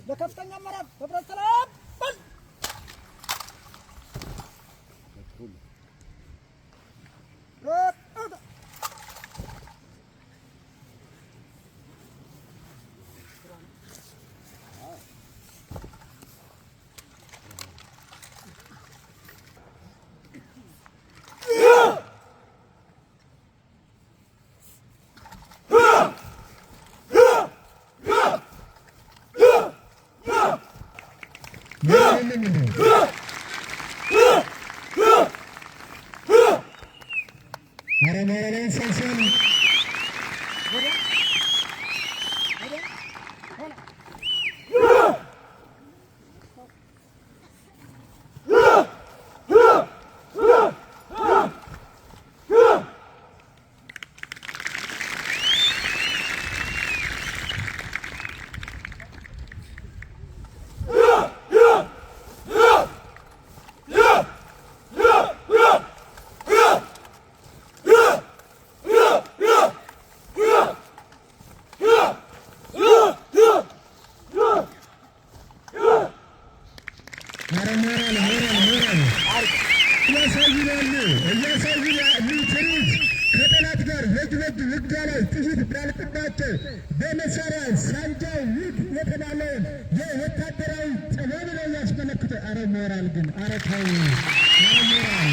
በከፍተኛ አመራር ህብረት ሰላም በል በመሳሪያ ሳንጃው ይህ የተባለውን የወታደራዊ ጥበብ ነው ያስመለክተው። አረ ሞራል ግን አረ ተው፣ አረ ሞራል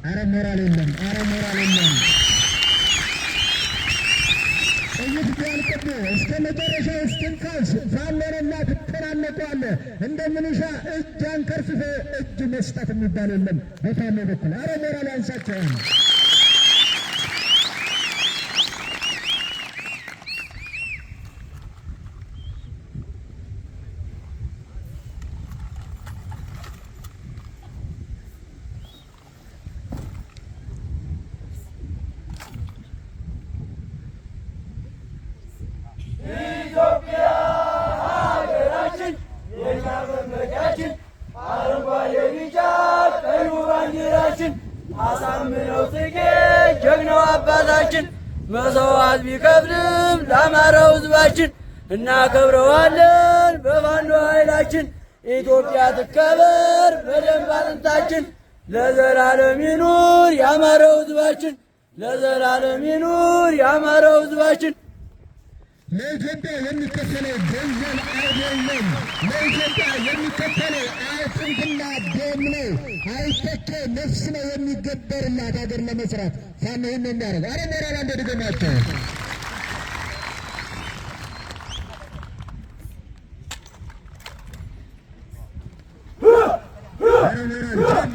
አረ ሞራል የለም፣ አረ ሞራል የለም። እስከ መጨረሻው እስትንፋስ ፋኖንና ትተናነቀዋለህ። እንደ ምንሻ እጅ አንከርፍፈ እጅ መስጠት የሚባል የለም በፋኖ በኩል። አረ ሞራል ያንሳቸዋል። አሳምነው ጽጌ ጀግናው አባታችን መስዋዕት ቢከፍልም ለአማራው ሕዝባችን እናከብረዋለን በፋኖ ኃይላችን። ኢትዮጵያ ትከበር በደንብ አጥንታችን። ለዘላለም ይኑር የአማራው ሕዝባችን፣ ለዘላለም ይኑር የአማራው ሕዝባችን። ለኢትዮጵያ የሚከፈለው ገንዘብ አይደለም፣ ለኢትዮጵያ የሚከፈለው አጥንትና ደም ነው። አይተኬ ነፍስ ነው የሚገበርላት ሀገር ለመስራት ፋኖ ይህን የሚያደርግ። አረ ሞራል አንድ ድገማቸው። አረ ሞራል